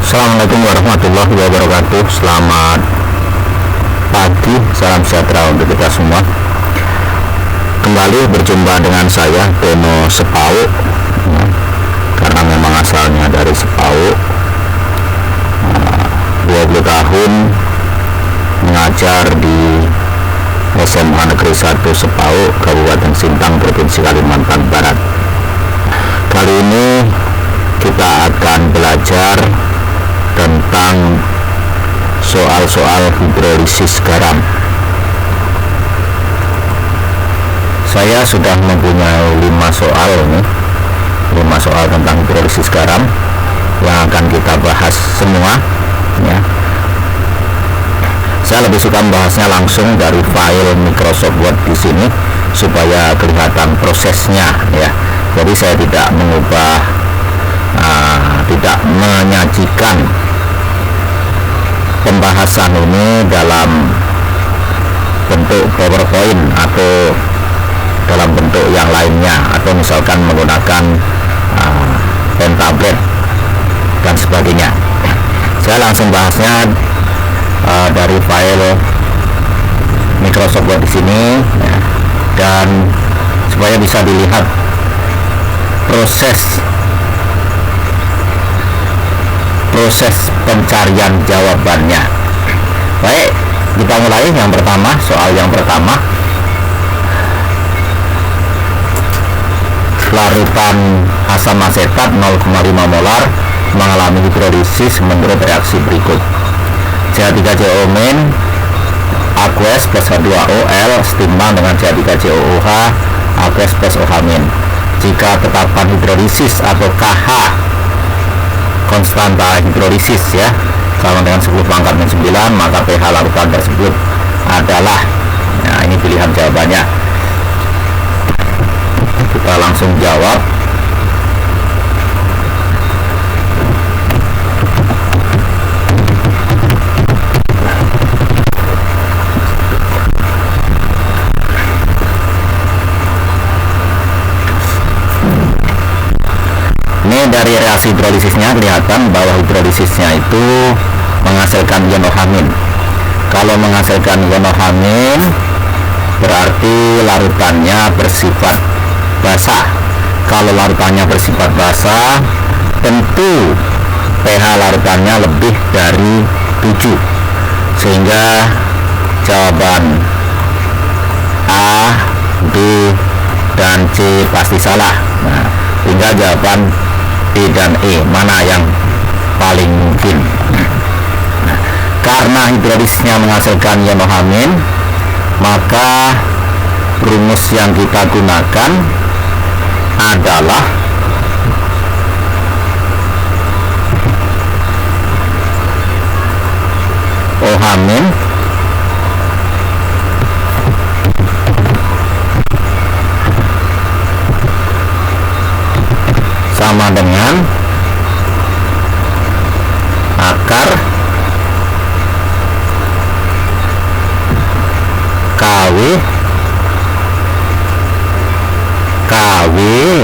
Assalamualaikum warahmatullahi wabarakatuh. Selamat pagi, salam sejahtera untuk kita semua. Kembali berjumpa dengan saya Dono Sepau, karena memang asalnya dari Sepau. 20 tahun mengajar di SMA Negeri 1 Sepau, Kabupaten Sintang, Provinsi Kalimantan Barat. Kali ini kita akan belajar tentang soal-soal hidrolisis garam. Saya sudah mempunyai 5 soal ini, 5 soal tentang hidrolisis garam yang akan kita bahas semua ya. Saya lebih suka membahasnya langsung dari file Microsoft Word di sini supaya kelihatan prosesnya ya. Jadi saya tidak mengubah, tidak menyajikan pembahasan ini dalam bentuk PowerPoint atau dalam bentuk yang lainnya, atau misalkan menggunakan pen tablet dan sebagainya. Saya langsung bahasnya dari file Microsoft Word di sini ya, dan supaya bisa dilihat proses pencarian jawabannya. Baik, kita mulai yang pertama. Soal yang pertama, larutan asam asetat 0,5 molar mengalami hidrolisis menurut reaksi berikut: CH3COO- aqueous plus H2OL setimbang dengan CH3COOH aqueous plus OH-. Jika tetapan hidrolisis atau KH konstanta hidrolisis ya sama dengan 10 pangkat min 9, maka pH larutan tersebut adalah, nah ini pilihan jawabannya. Kita langsung jawab. Ini dari reaksi hidrolisisnya kelihatan bahwa hidrolisisnya itu menghasilkan ion OH-. Kalau menghasilkan ion OH- berarti larutannya bersifat basah. Kalau larutannya bersifat basah, tentu pH larutannya lebih dari 7, sehingga jawaban A, B, dan C pasti salah. Nah, tinggal jawaban D dan E mana yang paling mungkin. Nah, karena hidrolisisnya menghasilkan ion OH-, maka rumus yang kita gunakan adalah OH- sama dengan akar KW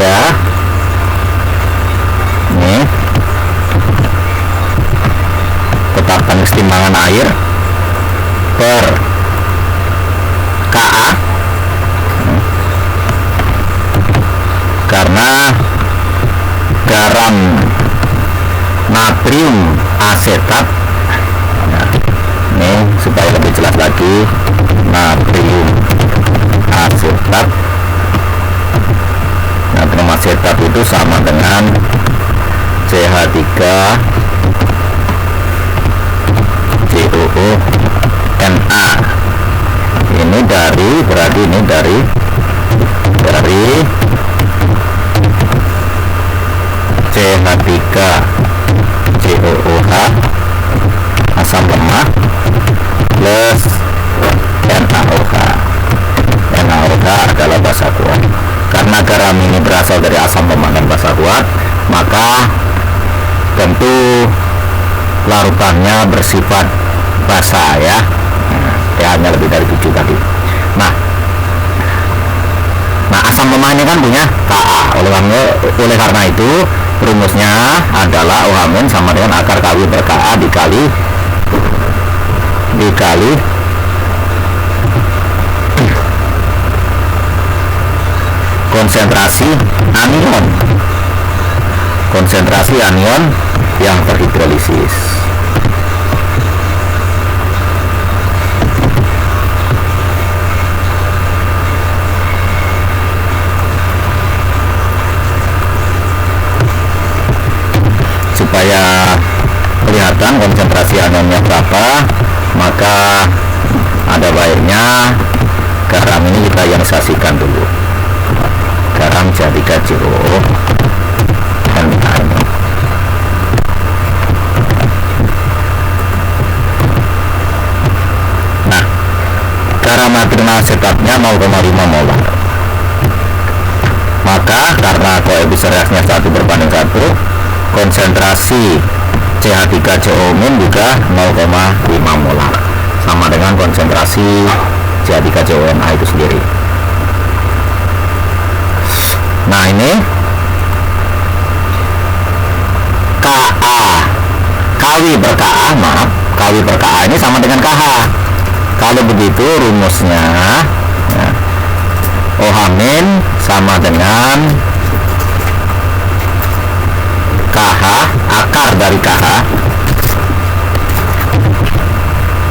ya. Ini tetapan kesetimbangan air per Ka, karena garam natrium asetat, nah, ini supaya lebih jelas lagi, natrium asetat itu sama dengan CH3COO-Na. Ini berarti ini dari CH3COOH asam lemah plus NaOH. NaOH adalah basa kuat. Karena garam ini berasal dari asam lemah dan basa kuat, maka tentu larutannya bersifat basah ya. pH-nya lebih dari 7 tadi. Nah, asam lemah ini kan punya Ka. Oleh karena itu Rumusnya adalah OH- sama dengan akar KW per KA dikali konsentrasi anion yang terhidrolisis. Supaya kelihatan konsentrasi anionnya berapa, maka ada baiknya garam ini kita ionisasikan dulu. Garam jadi K2O dan air. Nah, garam natrium asetatnya 0,5 molar. Maka karena koefisien reaksinya 1 berbanding 1, konsentrasi CH3COO- juga 0,5 molar, sama dengan konsentrasi CH3CONA itu sendiri. Nah, ini KW per KA ini sama dengan KH. Kalau begitu rumusnya ya, OH- sama dengan KH, akar dari KH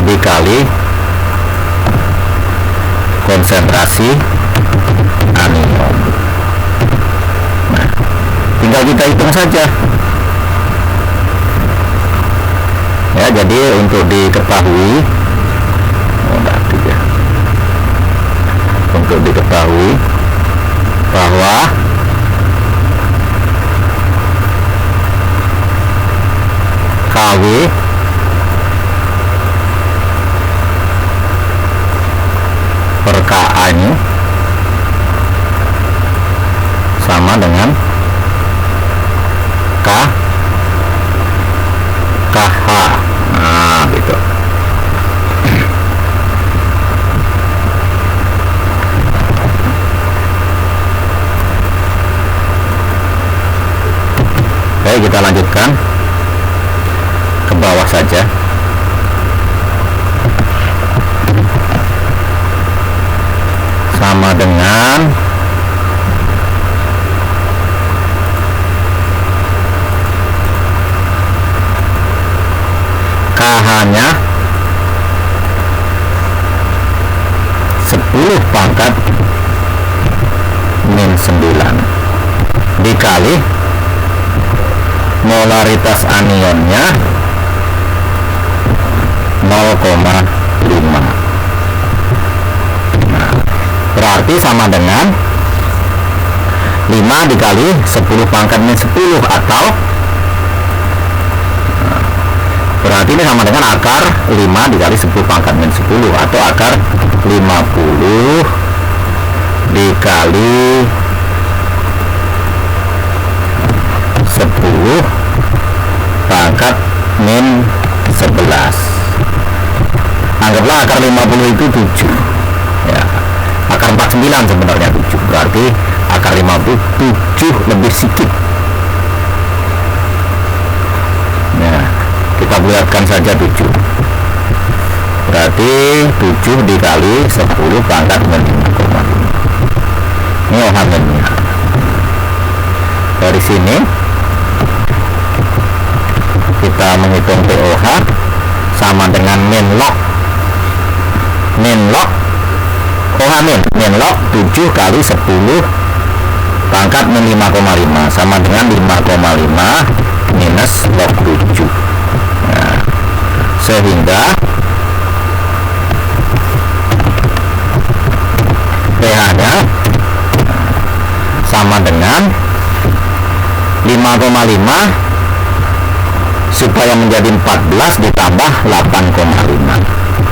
dikali konsentrasi anion. Nah, tinggal kita hitung saja ya. Jadi untuk diketahui bahwa KW per KA ini sama dengan KH. Nah, gitu. Oke, kita lanjutkan ke bawah saja. Sama dengan KH-nya 10 pangkat min 9 dikali molaritas anionnya 0,5. Nah, berarti sama dengan 5 dikali 10 pangkat min 10, atau berarti ini sama dengan akar 5 dikali 10 pangkat min 10, atau akar 50 dikali 10 pangkat min 11. Anggaplah akar 50 itu 7 ya. Akar 49 sebenarnya 7, berarti akar 50 7 lebih sedikit ya. Kita bulatkan saja 7, berarti 7 dikali 10 pangkat min 5,5. Ini OH-nya. Dari sini kita menghitung POH sama dengan min log OH- min log 7 kali 10 pangkat min 5,5 sama dengan 5,5 minus log 7. Nah, sehingga pH-nya sama dengan 5,5 supaya menjadi 14 ditambah 8,5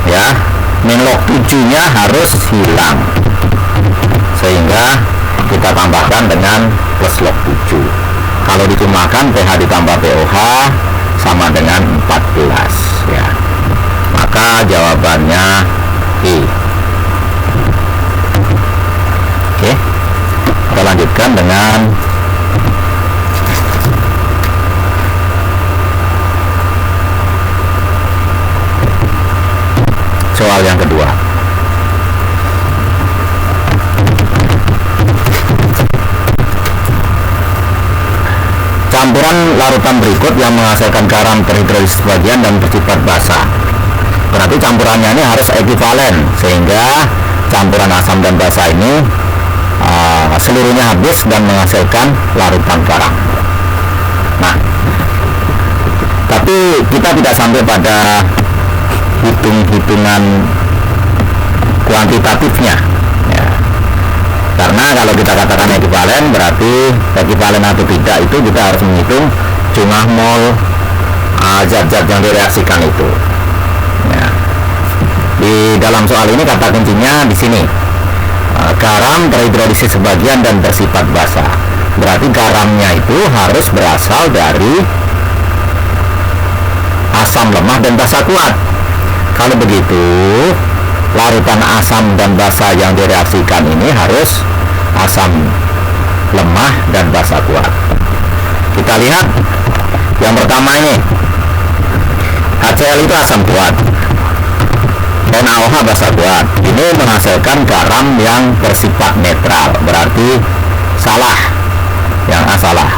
ya. Min log 7 nya harus hilang, sehingga kita tambahkan dengan plus log 7. Kalau dicurahkan pH ditambah POH sama dengan 14 ya. Maka jawabannya I. Oke, kita lanjutkan dengan soal yang kedua. Campuran larutan berikut yang menghasilkan garam terhidrolisis sebagian dan bersifat basa. Berarti campurannya ini harus ekuivalen, sehingga campuran asam dan basa ini seluruhnya habis dan menghasilkan larutan garam. Nah, tapi kita tidak sampai pada hitung-hitungan kuantitatifnya ya. Karena kalau kita katakan ekuivalen, berarti ekuivalen atau tidak itu kita harus menghitung jumlah mol zat-zat yang direaksikan itu ya. Di dalam soal ini kata kuncinya di sini, garam terhidrolisis sebagian dan bersifat basa. Berarti garamnya itu harus berasal dari asam lemah dan basa kuat. Kalau begitu, larutan asam dan basa yang direaksikan ini harus asam lemah dan basa kuat. Kita lihat yang pertama ini, HCl itu asam kuat, NaOH basa kuat. Ini menghasilkan garam yang bersifat netral, berarti salah. Yang A salah.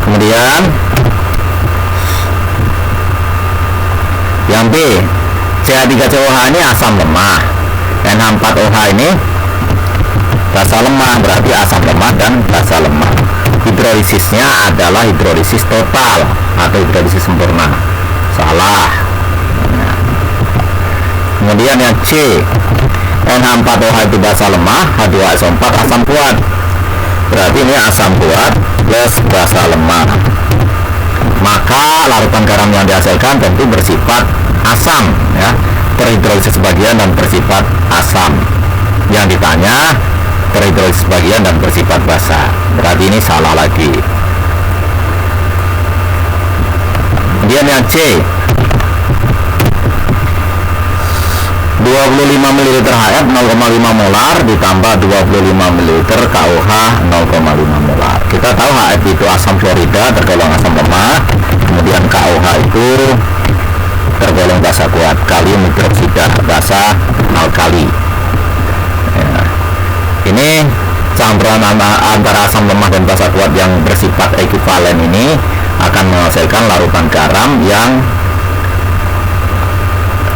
Kemudian yang B, CH3COH ini asam lemah, NH4OH ini basa lemah, berarti asam lemah dan basa lemah. Hidrolisisnya adalah hidrolisis total atau hidrolisis sempurna, salah. Kemudian yang C, NH4OH itu basa lemah, H2SO4 asam kuat, berarti ini asam kuat plus basa lemah. Maka larutan garam yang dihasilkan tentu bersifat asam ya, terhidrolisis sebagian dan bersifat asam. Yang ditanya terhidrolisis sebagian dan bersifat basa, berarti ini salah lagi. Kemudian yang C, 25 ml HF 0,5 molar ditambah 25 ml KOH 0,5 molar. Kita tahu HF itu asam fluorida tergolong asam lemah, kemudian KOH itu tergolong basa kuat, kalium hidroksida basa alkali ya. Ini campuran antara asam lemah dan basa kuat yang bersifat ekuivalen ini akan menghasilkan larutan garam yang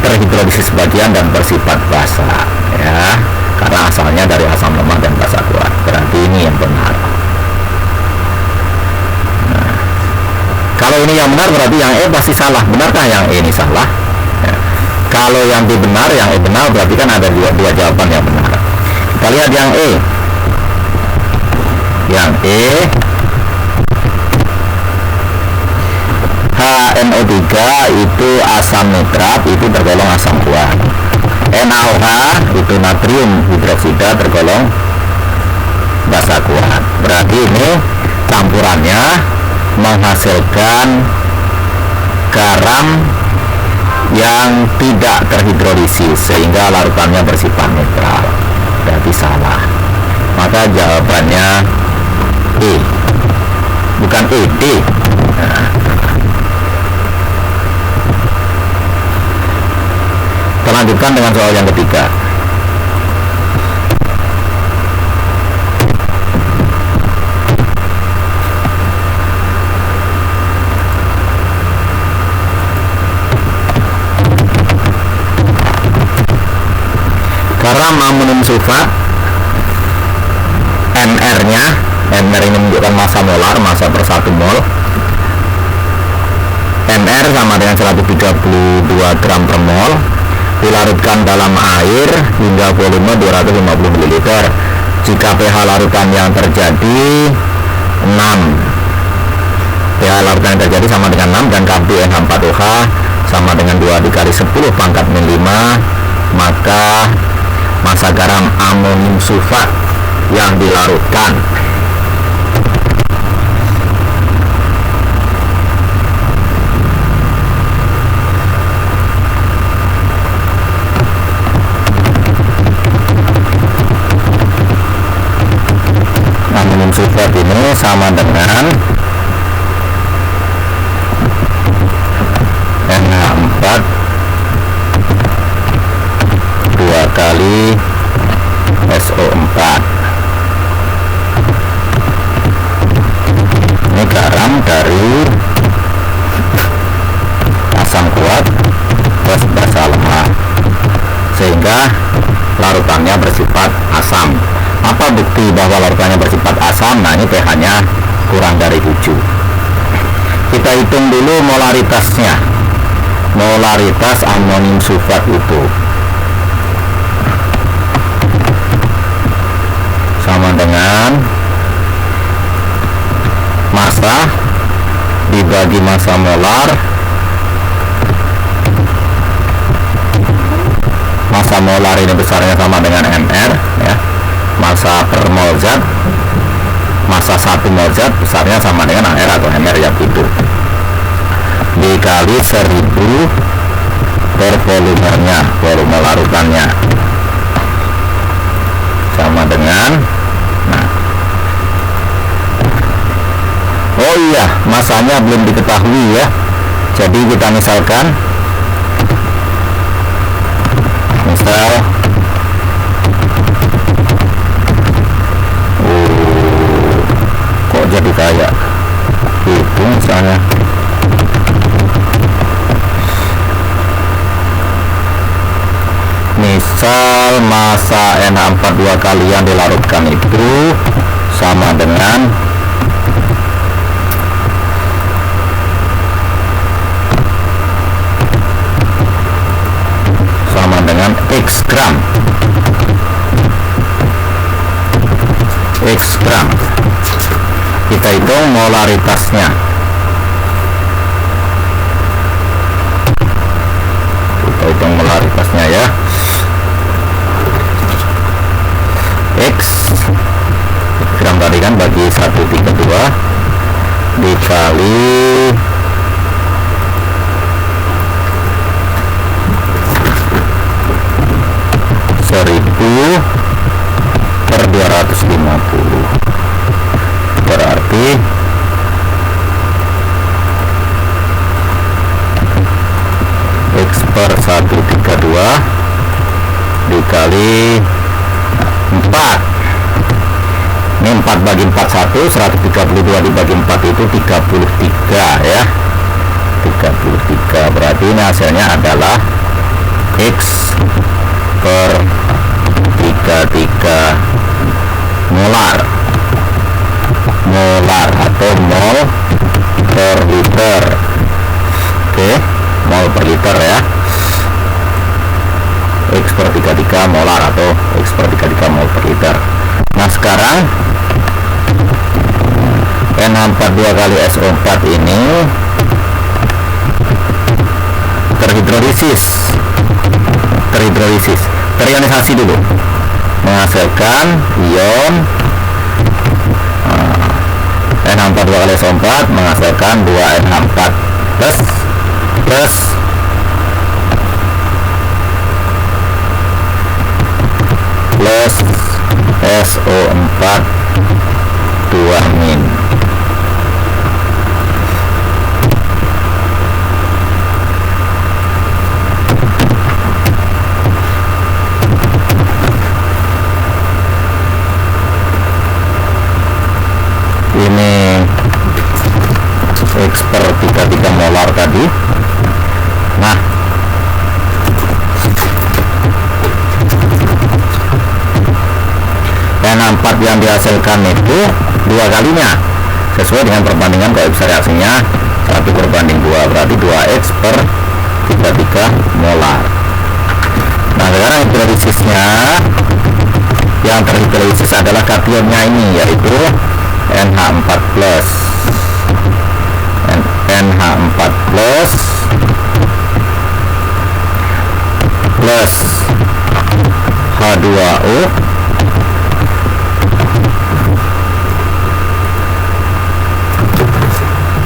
terhidrolisis sebagian dan bersifat basa ya, karena asalnya dari asam lemah dan basa kuat. Berarti ini yang benar. Nah, kalau ini yang benar berarti yang E pasti salah. Benarkah yang E ini salah ya. Kalau yang B benar, yang E benar, berarti kan ada dua jawaban yang benar. Kita lihat yang E. Yang E, HNO3 itu asam nitrat, itu tergolong asam kuat. NaOH itu natrium hidroksida tergolong basa kuat. Berarti ini campurannya menghasilkan garam yang tidak terhidrolisis sehingga larutannya bersifat netral. Berarti salah. Maka jawabannya E, bukan E, D. Nah, kita lanjutkan dengan soal yang ketiga. Garam amonium sulfat, NR-nya, NR ini menunjukkan massa molar, massa per 1 mol. NR sama dengan 132 gram per mol, dilarutkan dalam air hingga volume 250 ml. Jika pH larutan yang terjadi 6, pH larutan yang terjadi sama dengan 6 dan Kb NH4OH sama dengan 2 dikali 10 pangkat min 5, maka massa garam amonium sulfat yang dilarutkan sulfat ini sama dengan NH4 2 kali SO4. Ini garam dari asam kuat plus basa lemah, sehingga larutannya bersifat asam. Apa bukti bahwa larutannya bersifat asam? Nah, ini pH-nya kurang dari 7. Kita hitung dulu molaritasnya. Molaritas amonium sulfat utuh sama dengan massa dibagi massa molar. Massa molar ini besarnya sama dengan mR ya. Massa per mol zat, massa 1 mol zat besarnya sama dengan AR atau mR ya, itu dikali 1000 per volumenya, volume larutannya, sama dengan, nah, oh iya, masanya belum diketahui ya. Jadi kita misalkan, kok jadi kayak itu misalnya, misal massa NH42 kali yang dilarutkan itu sama dengan X gram. Kita hitung molaritasnya. Ya. X gram tadi kan bagi 132 dikali 1000 per 250, berarti X per 132 dikali 4. Ini 4 bagi 4 1, 132 dibagi 4 itu 33 ya. 33, berarti ini hasilnya adalah X per 33 molar atau mol per liter. Oke, mol per liter ya. X per 33 molar atau X per 33 mol per liter. Nah, sekarang NH42 kali SO4 ini terionisasi dulu, menghasilkan ion NH42 kali SO4 menghasilkan 2NH4 plus SO4 2-. Ini X per 33 molar tadi. Nah, NH4 yang dihasilkan itu 2 kalinya sesuai dengan perbandingan koefisien reaksinya 1/2, berarti 2X per 33 molar. Nah, sekarang hidrolisis-nya, yang terhidrolisis adalah kationnya ini, yaitu NH4 plus H2O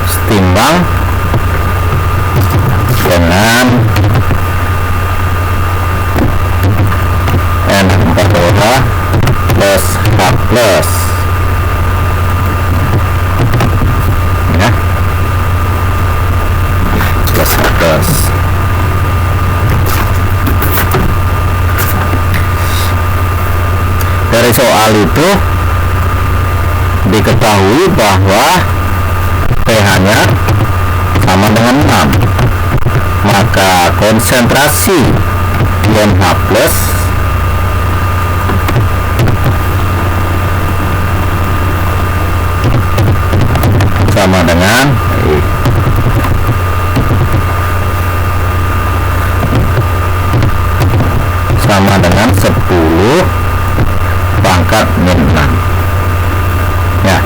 setimbang dengan NH4OH plus H plus. soal itu diketahui bahwa pH-nya sama dengan 6, maka konsentrasi ion H+ sama dengan 10 pangkat min 6 ya.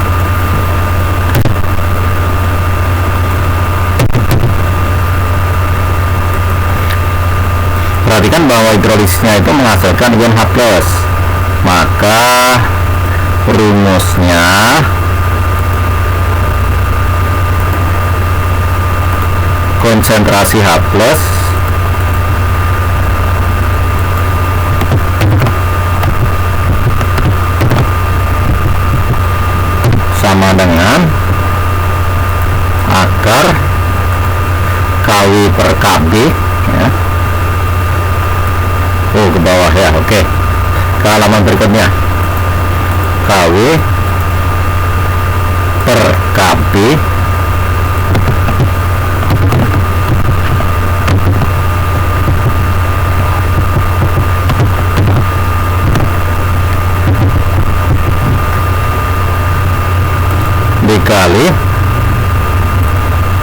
Perhatikan bahwa hidrolisisnya itu menghasilkan ion H+, maka rumusnya konsentrasi H+ sama dengan akar KW per KB ya. Ke bawah ya. Oke, ke halaman berikutnya. KW per KB dikali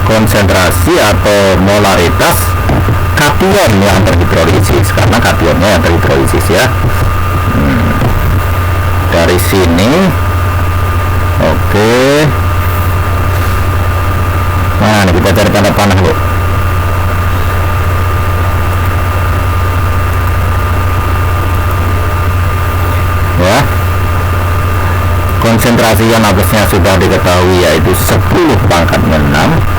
konsentrasi atau molaritas kation yang terhidrolisis, karena kationnya yang terhidrolisis ya. Dari sini oke. Nah, ini kita cari tanda panah dulu. Ya, konsentrasi ion H+-nya sudah diketahui, yaitu 10 pangkat min 6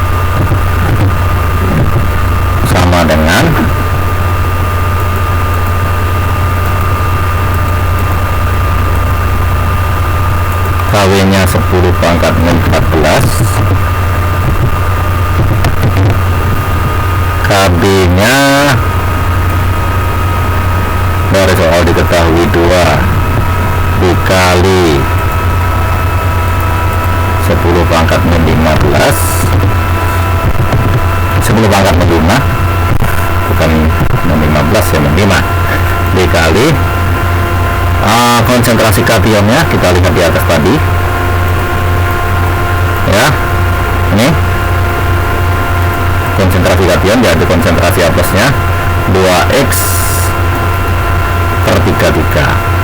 sama dengan KW-nya 10 pangkat min 14, KB-nya dari soal diketahui 2 dikali 10 pangkat min 15, 10 pangkat min 5 bukan min 15 ya, min 5 dikali konsentrasi kationnya kita lihat di atas tadi ya. Ini konsentrasi kation, jadi konsentrasi H+-nya 2x per 33.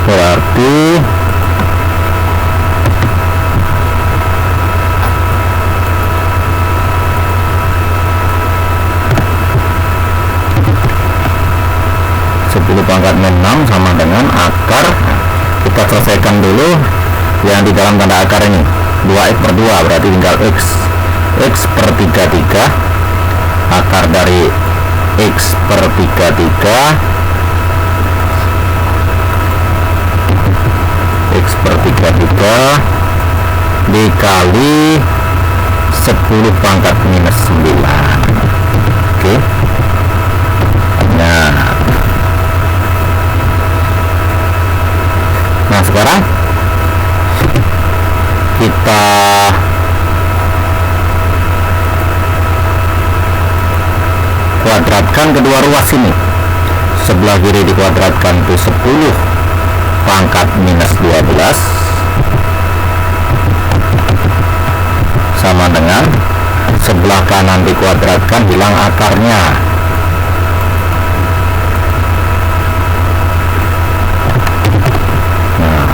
Berarti pangkat min 6 sama dengan akar, kita selesaikan dulu yang di dalam tanda akar ini, 2x per 2 berarti tinggal x per 33, akar dari x per 33 x per 33 dikali 10 pangkat minus 9. Oke. Nah sekarang kita kuadratkan kedua ruas ini. Sebelah kiri dikuadratkan itu 10 pangkat minus 12 sama dengan sebelah kanan dikuadratkan, hilang akarnya. Nah,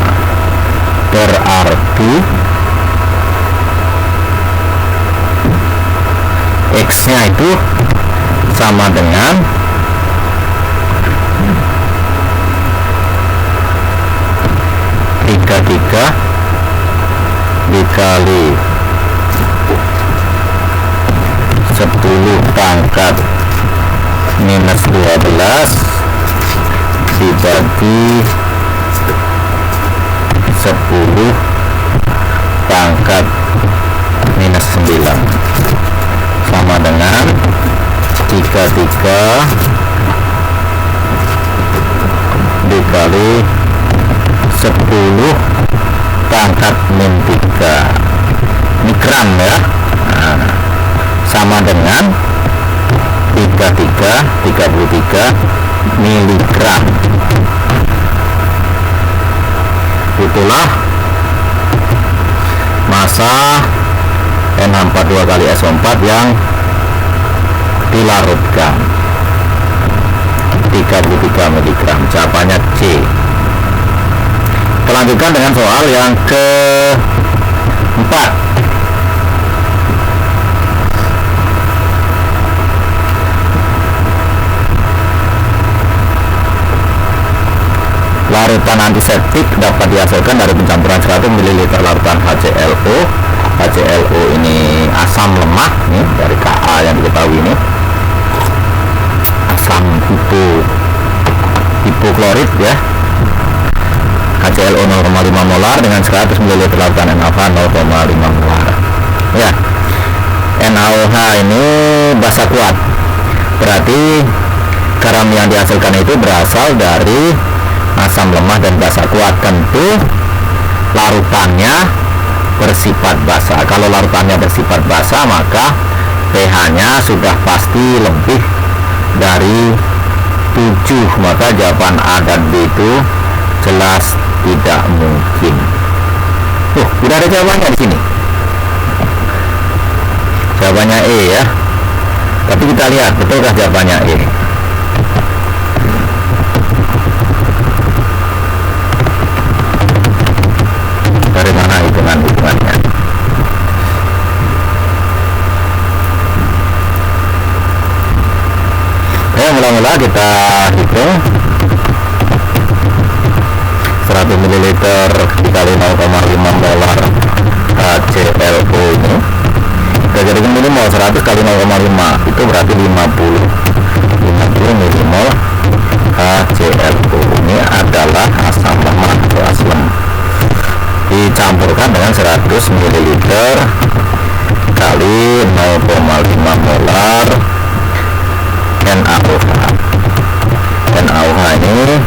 berarti X-nya itu sama dengan 33 dikali 10 pangkat minus 12 dibagi 10 pangkat minus 9 sama dengan 33 dikali 10 pangkat min 3. Ini gram ya. Nah, sama dengan 33 miligram. Itulah massa NH42 kali SO4 yang dilarutkan, 33 mg. Jawabannya C. Kita lanjutkan dengan soal yang keempat. Larutan antiseptik dapat dihasilkan dari pencampuran 100 ml larutan HClO. HClO ini asam lemak nih, dari Ka yang diketahui ini, asam hipoklorit ya. HClO 0,5 molar dengan 100 ml larutan NaOH 0,5 molar ya. NaOH ini basa kuat, berarti garam yang dihasilkan itu berasal dari asam lemah dan basa kuat. Tentu larutannya bersifat basa. Kalau larutannya bersifat basa, maka pH-nya sudah pasti lebih dari 7. Maka jawaban A dan B itu jelas tidak mungkin. Udah ada jawabannya di sini. Jawabannya E ya. Tapi kita lihat betulkah jawabannya E. Dari mana hitungannya? Mula-mula kita hitung 100 ml dikali 0,5 molar HClO ini. Kita jadikan minimal 100 kali 0,5 itu berarti 50 milimol HClO. Ini adalah asam lemak atau asam, dicampurkan dengan 100 ml kali 0,5 molar NaOH. NaOH ini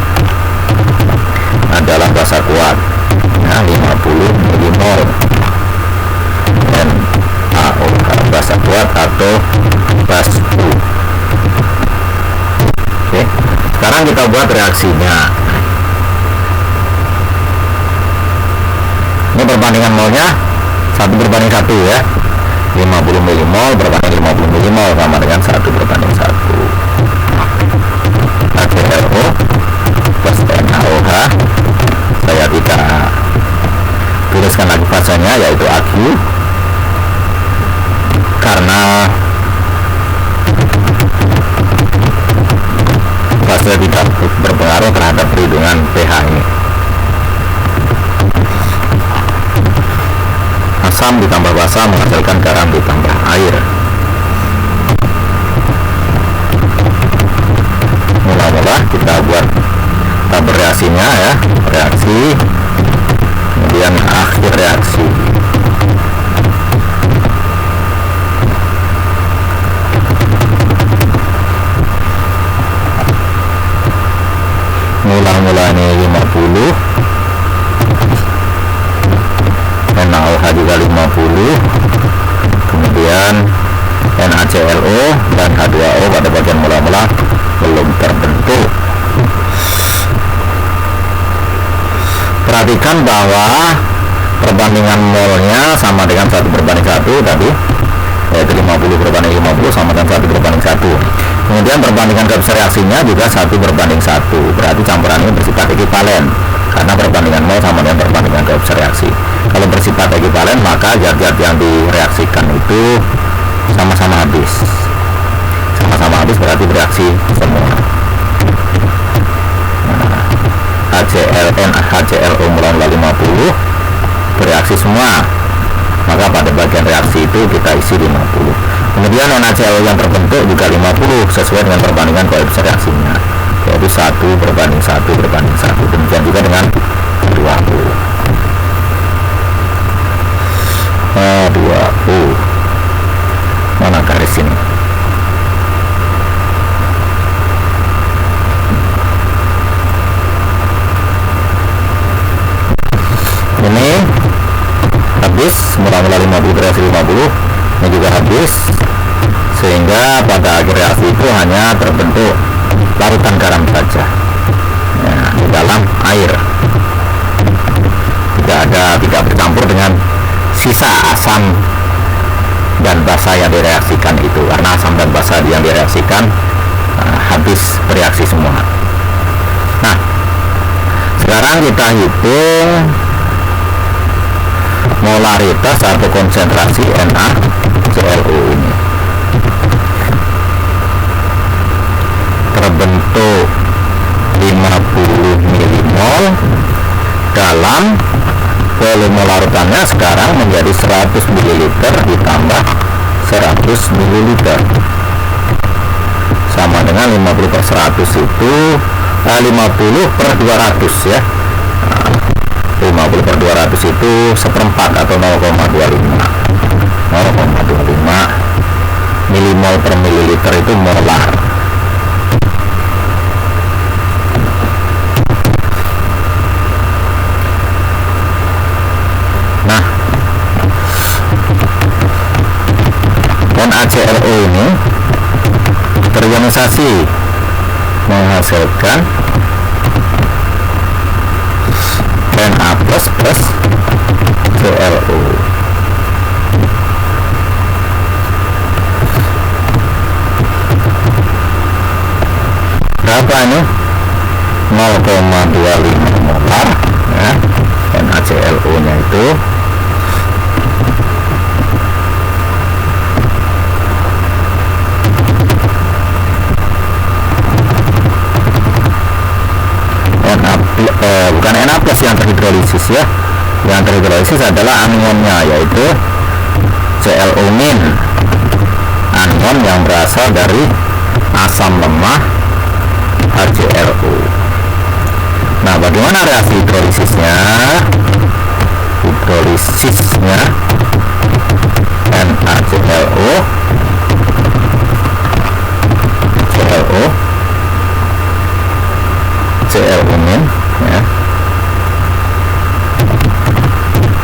adalah basa kuat, nah 50 milimol NaOH, basa kuat atau basku. Oke, sekarang kita buat reaksinya. Ini perbandingan molnya 1:1 ya. 50 milimol berbanding 50 milimol sama dengan 1:1. HClO plus NaOH, saya tidak tuliskan lagi fasenya, yaitu AQ, karena fase tidak berpengaruh terhadap perhitungan pH ini. Asam ditambah basa menghasilkan garam ditambah air. Mula-mula kita buat tabel reaksinya ya, reaksi, kemudian akhir reaksi. Mula-mula ini 50, NaOH juga 50, kemudian NaClO dan H2O pada bagian mula-mula belum terbentuk. Perhatikan bahwa perbandingan molnya sama dengan 1:1 tadi, yaitu 50/50 sama dengan 1:1. Kemudian perbandingan koefisien reaksinya juga 1:1, berarti campuran ini bersifat ekivalen karena perbandingan mol sama dengan perbandingan koefisien reaksi. Kalau bersifat ekivalen, maka zat-zat yang direaksikan itu sama-sama habis. Sama-sama habis berarti bereaksi semua. HClO mula-mula 50 bereaksi semua, maka pada bagian reaksi itu kita isi 50. Kemudian NaClO yang terbentuk juga 50 sesuai dengan perbandingan koefisien reaksinya. Jadi 1:1 demikian juga dengan 2U. H2U mana garis ini? Ini habis, mula-mula 50 bereaksi 50, ini juga habis, sehingga pada akhir reaksi itu hanya terbentuk larutan garam saja ya, di dalam air, tidak bercampur dengan sisa asam dan basa yang direaksikan itu, karena asam dan basa yang direaksikan habis bereaksi semua. Nah, sekarang kita hitung molaritas atau konsentrasi NaClO ini. Terbentuk 50 milimol dalam volume larutannya sekarang menjadi 100 ml ditambah 100 ml sama dengan 50/100 itu 50/200 ya. 50/200 itu seperempat atau 0,25 milimol per mililiter itu molar. Nah, NaClO ini terionisasi menghasilkan Na plus ClO. Berapa ini? 0,25 molar ya, NaClO nya itu. Bukan Na plus yang terhidrolisis ya, yang terhidrolisis adalah anionnya, yaitu ClO-min, anion yang berasal dari asam lemah HClO. Nah, bagaimana reaksi hidrolisisnya? Hidrolisisnya NaClO ClO-min ya,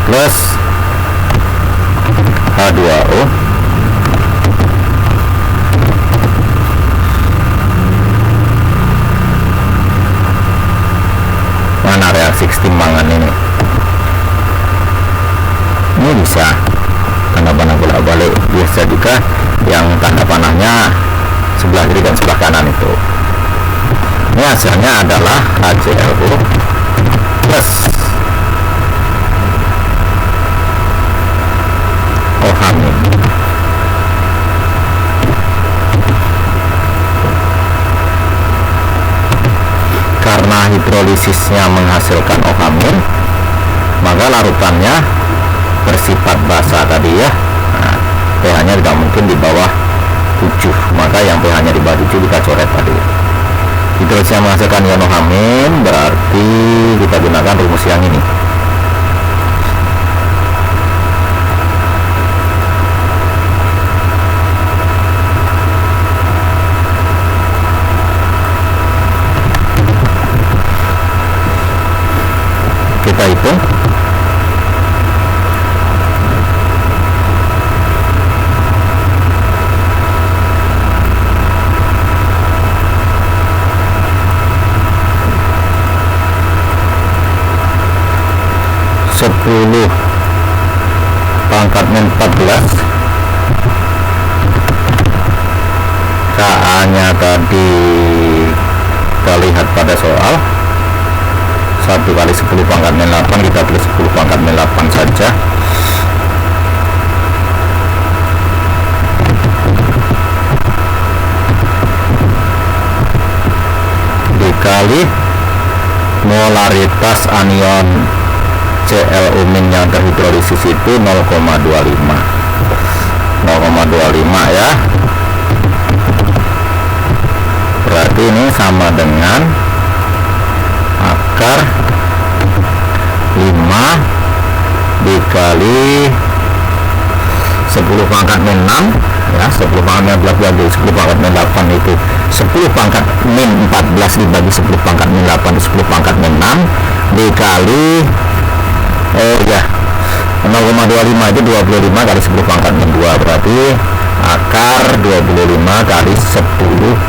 plus H2O mana reaksi kesetimbangan ini? Ini bisa tanda panah bolak-balik, biasa juga yang tanda panahnya sebelah kiri dan sebelah kanan itu. Ini hasilnya adalah HClO plus OH-min. Karena hidrolisisnya menghasilkan OH-min, maka larutannya bersifat basa tadi ya. Nah, pH-nya tidak mungkin di bawah 7, maka yang pH-nya di bawah 7 kita coret tadi. Hidrolisisnya menghasilkan ion OH-min, berarti kita gunakan rumus yang ini. Kita hitung. Sepuluh pangkat min 14 Ka-nya tadi kita lihat pada soal 1 kali 10 pangkat min 8, kita tulis 10 pangkat min 8 saja. Dikali molaritas anion ClO-min yang terhidrolisis itu 0,25 ya, berarti ini sama dengan akar 5 dikali 10 pangkat min 6 ya, 10 pangkat min 14 jadi 10 pangkat min 8 itu 10 pangkat min 14 dibagi 10 pangkat min 8 itu 10 pangkat min 6 dikali 0,25 itu 25 kali 10 pangkat min 2, berarti akar 25 kali 10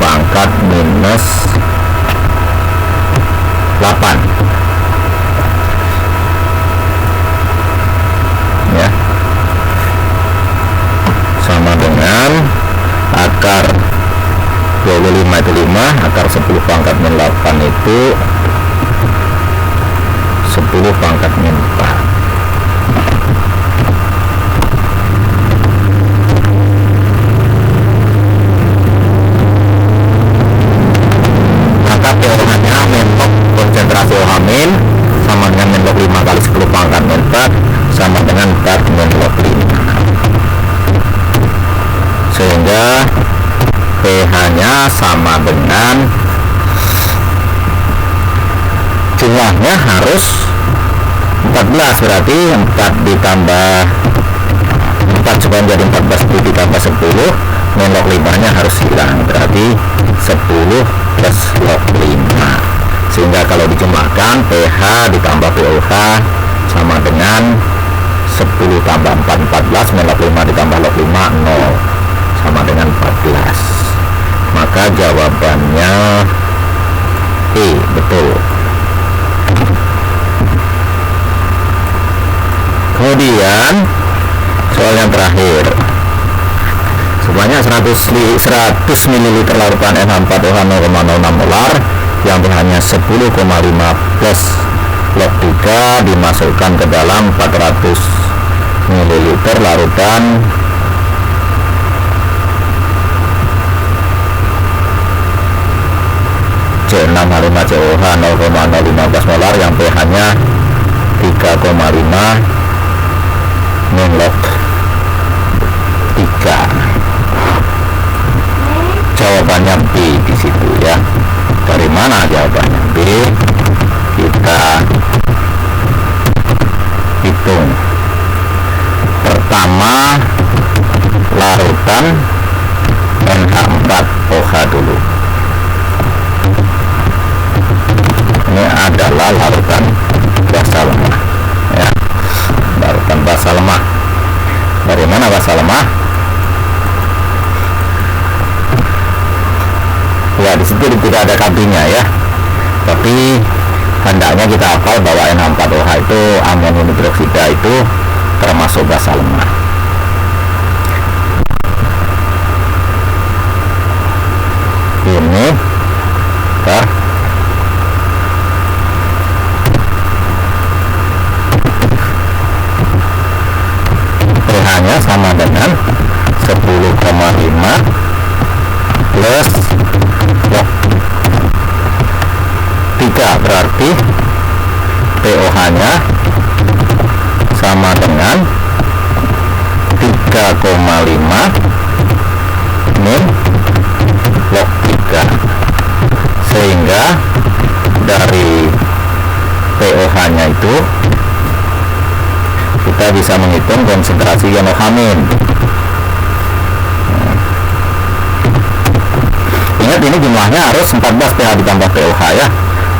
pangkat minus 8 ya, sama dengan akar 25 itu 5, akar 10 pangkat min 8 itu 10 pangkat min 4. Maka POH-nya menlog konsentrasi OH min sama dengan menlog 5 kali 10 pangkat min 4 sama dengan 4 menlog 5, sehingga pH-nya sama dengan jumlahnya harus 14, berarti 4 ditambah 4 supaya menjadi 14 itu ditambah 10, min log 5 nya harus hilang, berarti 10 plus log 5, sehingga kalau dijumlahkan pH ditambah pOH sama dengan 10 tambah 4 14, min log 5 ditambah log 5 0 sama dengan 14, maka jawabannya E, betul. Kemudian soal yang terakhir, sebanyak 100 ml larutan NH4OH 0,06 molar yang pH-nya 10,5 plus log 3 dimasukkan ke dalam 400 ml larutan C6H5COH 0,015 molar yang pH-nya 3,5 min log 3. Jawabannya B di situ ya. Dari mana jawabannya B? Kita hitung. Pertama, larutan NH4OH dulu. Ini adalah larutan basa lemah ya, larutan basa lemah. Dari mana basa lemah? Ya, di situ tidak ada kabinya ya, tapi hendaknya kita hafal bahwa NH4OH itu amonium hidroksida itu termasuk basa lemah. Ini pH-nya sama dengan 10,5 plus log 3, berarti POH-nya sama dengan 3,5 min log 3, sehingga dari POH-nya itu kita bisa menghitung konsentrasi ion OH min. Ingat, ini jumlahnya harus 14 pH ditambah pOH ya,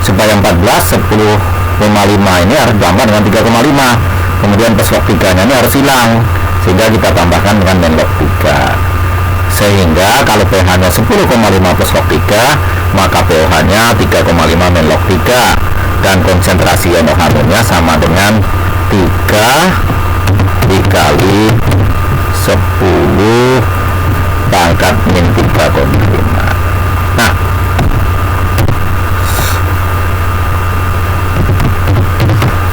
supaya 14 10,5 ini harus ditambah dengan 3,5, kemudian plus log 3 nya ini harus hilang, sehingga kita tambahkan dengan min log 3, sehingga kalau pH nya 10,5 plus log 3 maka pOH nya 3,5 min log 3, dan konsentrasi ion OH min nya sama dengan 3 dikali 10 pangkat min 3,5. Nah,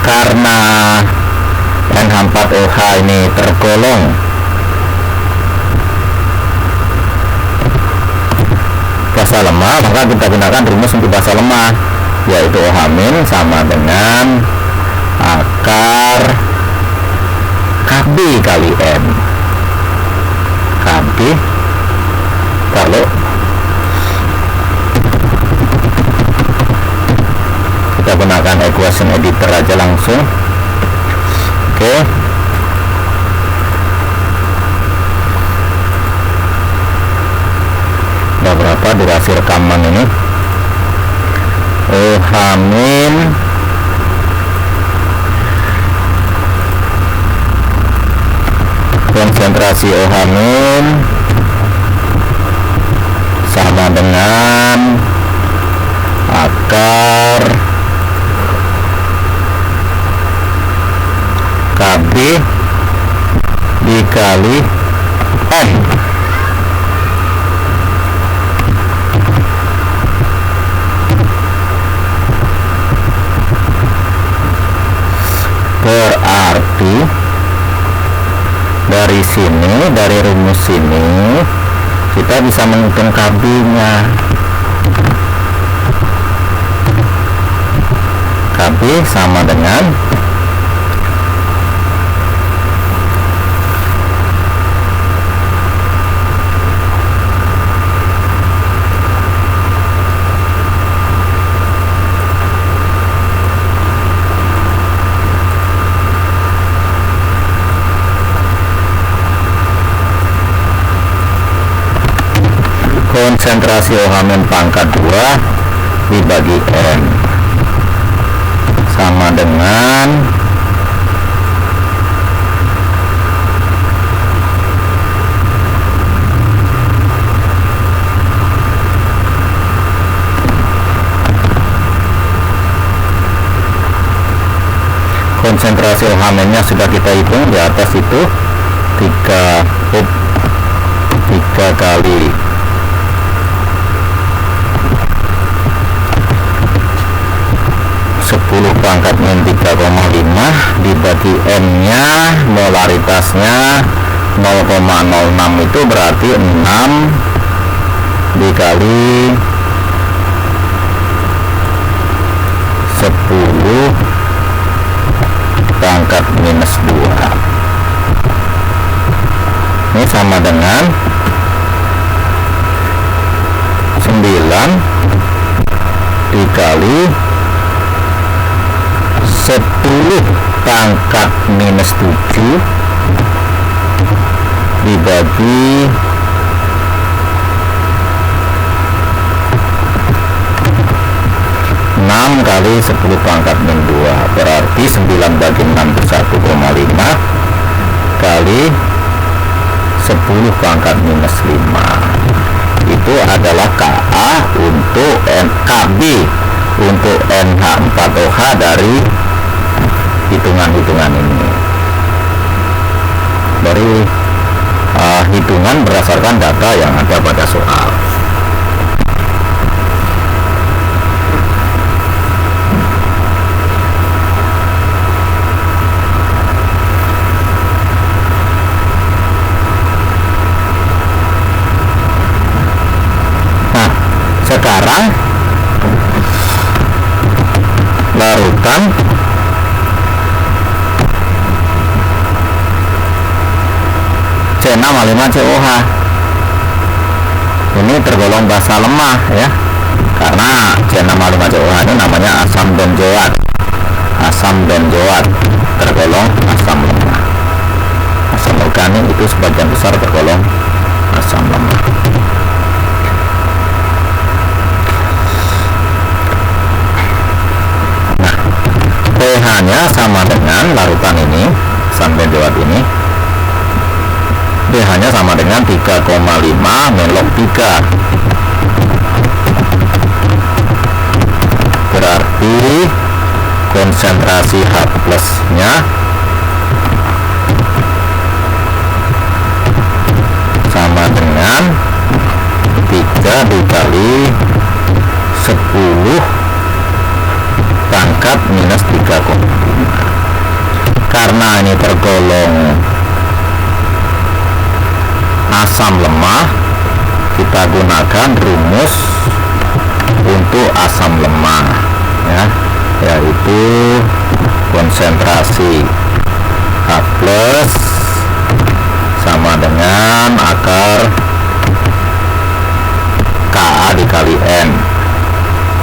karena NH4OH ini tergolong basa lemah, maka kita gunakan rumus untuk basa lemah, yaitu OH min sama dengan akar KB kali M. KB kalau gunakan equation editor aja langsung. Oke. Udah berapa durasi rekaman ini? Hamin konsentrasi Hamin sama dengan akar KB dikali N. Berarti dari sini, dari rumus ini kita bisa menghitung KB nya. KB sama dengan konsentrasi OH- pangkat 2 dibagi N sama dengan konsentrasi OH-nya sudah kita hitung di atas itu 3 kali 10 pangkat min 3,5 dibagi N nya molaritasnya 0,06 itu berarti 6 dikali 10 pangkat minus 2. Ini sama dengan 9 dikali 10 pangkat minus 7 dibagi 6 kali 10 pangkat min 2 berarti 9 bagi 6 itu 1,5 kali 10 pangkat minus 5 itu adalah KA untuk KB untuk NH4OH dari hitungan-hitungan ini, dari hitungan berdasarkan data yang ada pada soal. Nah, sekarang larutan C6H5COH ini tergolong basa lemah ya, karena C6H5COH ini namanya asam benzoat. Asam benzoat tergolong asam lemah. Asam organik itu sebagian besar tergolong asam lemah. Nah, pH nya sama dengan larutan ini, asam benzoat ini, pH nya sama dengan 3,5 men-log 3. Berarti konsentrasi H plus nya sama dengan 3 dikali 10 pangkat minus 3,5. Karena ini tergolong asam lemah, kita gunakan rumus untuk asam lemah ya, yaitu konsentrasi H plus sama dengan akar Ka dikali N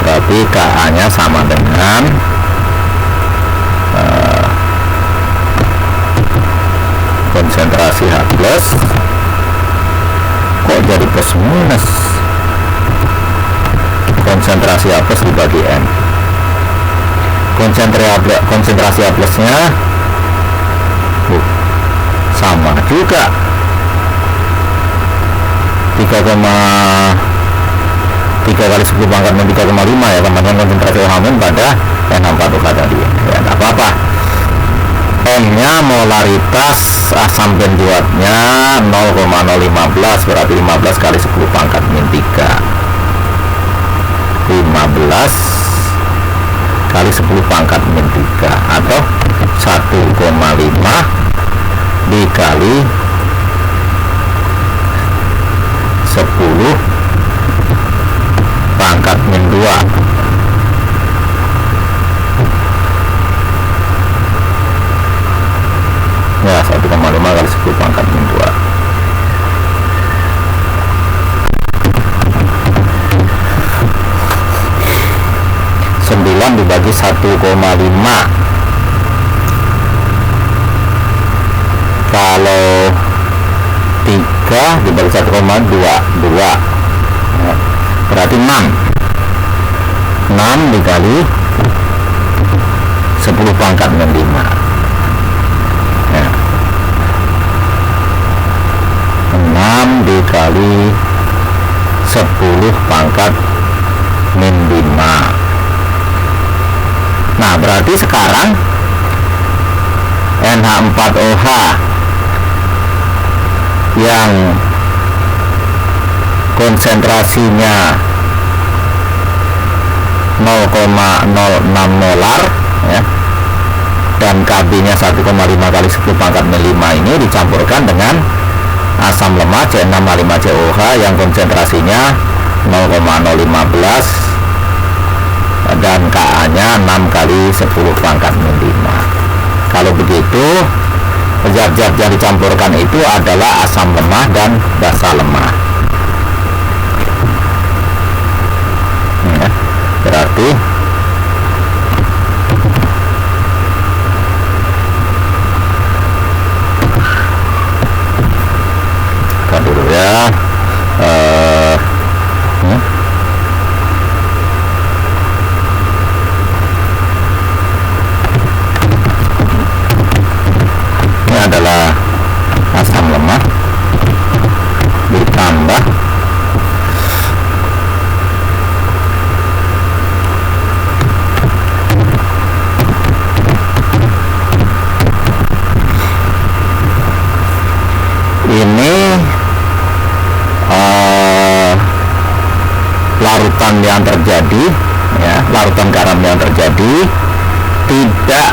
berarti Ka nya sama dengan konsentrasi H plus, kok jadi plus minus, konsentrasi H plus dibagi N. Konsentrasi H plusnya sama juga 3 kali 10 pangkat min 3,5 ya, teman-teman, konsentrasi OH min pada N4OH tadi ya, nggak apa-apa. N nya molaritas asam benzoatnya 0,015, berarti 15 kali 10 pangkat min 3, 15 kali 10 pangkat min 3, atau 1,5 dikali 10 pangkat min 2, ya 1,5 kali 10 pangkat min 2. Dibagi 1,5, kalau 3 dibagi 1,22 ya, berarti 6 dikali 10 pangkat min 5 ya. 6 dikali 10 pangkat min 5. Nah, berarti sekarang NH4OH yang konsentrasinya 0,06 molar ya, dan Kb nya 1,5 kali 10 pangkat min 5 ini dicampurkan dengan asam lemah C6H5COH yang konsentrasinya 0,015 dan Ka nya 6 kali 10 pangkat min 5. Kalau begitu, zat-zat yang dicampurkan itu adalah asam lemah dan basa lemah ya, berarti kita dulu ya, adalah asam lemah ditambah ini larutan yang terjadi ya, larutan garam yang terjadi tidak,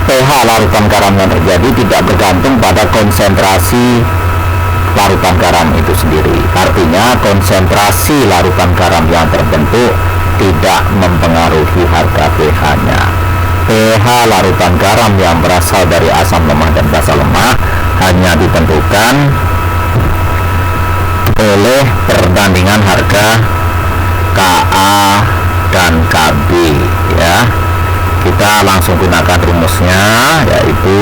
pH larutan garam yang terjadi tidak bergantung pada konsentrasi larutan garam itu sendiri. Artinya konsentrasi larutan garam yang terbentuk tidak mempengaruhi harga pH-nya. pH larutan garam yang berasal dari asam lemah dan basa lemah hanya ditentukan oleh perbandingan harga Ka dan Kb ya. Kita langsung gunakan rumusnya, yaitu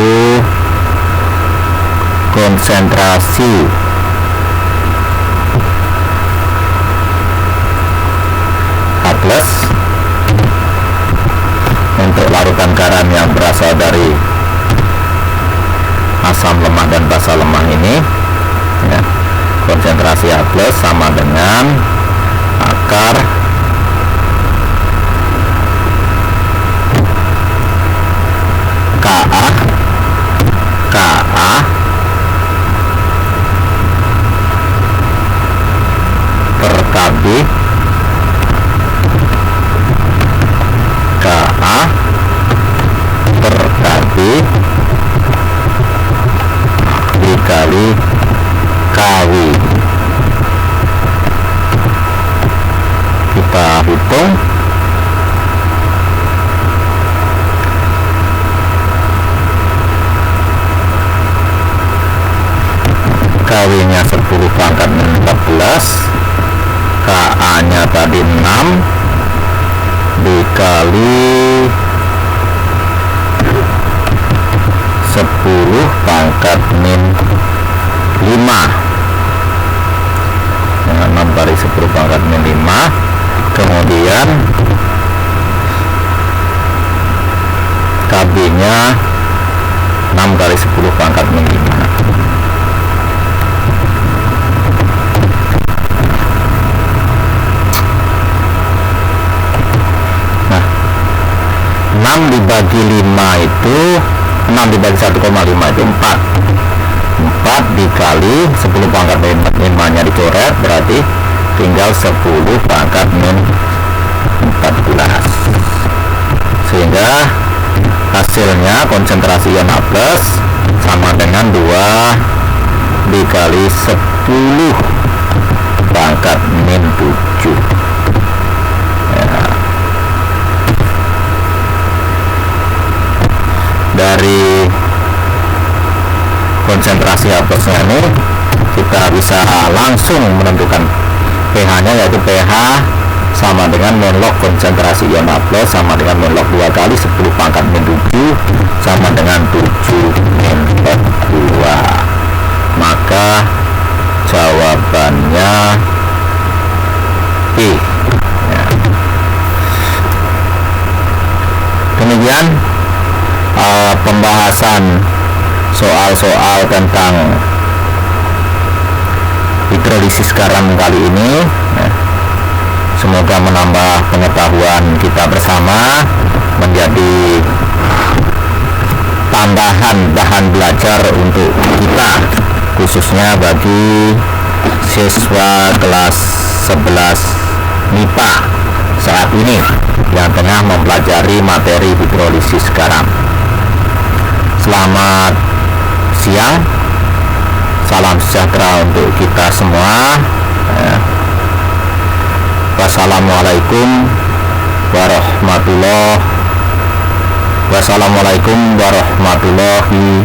konsentrasi H plus untuk larutan garam yang berasal dari asam lemah dan basa lemah ini ya, konsentrasi H plus sama dengan akar Ka per Kb Ka per Kb dikali Kw. Kita hitung Kw nya 10 pangkat min 14, Ka nya tadi 6 dikali 10 pangkat min 5. 6 kali 10 pangkat min 5. Kemudian KB nya 6 kali 10 pangkat min 5. Nah, 6 dibagi 5 itu 6 dibagi 1,5 itu 4. 4 dikali 10 pangkat min 5 nya dicoret, berarti tinggal 10 pangkat min 14. Sehingga hasilnya konsentrasi ion H+ sama dengan 2 dikali 10 pangkat min 7 ya. Dari konsentrasi H+ nya ini kita bisa langsung menentukan pH nya, yaitu pH sama dengan monlog konsentrasi ion H+ sama dengan monlog 2 kali 10 pangkat min 7 sama dengan 7 min 2. Maka jawabannya B ya. Demikian pembahasan soal-soal tentang hidrolisis garam kali ini ya. Semoga menambah pengetahuan kita bersama, menjadi tambahan bahan belajar untuk kita, khususnya bagi siswa kelas 11 MIPA saat ini yang tengah mempelajari materi hidrolisis garam. Selamat siang, salam sejahtera untuk kita semua ya. Wassalamualaikum warahmatullahi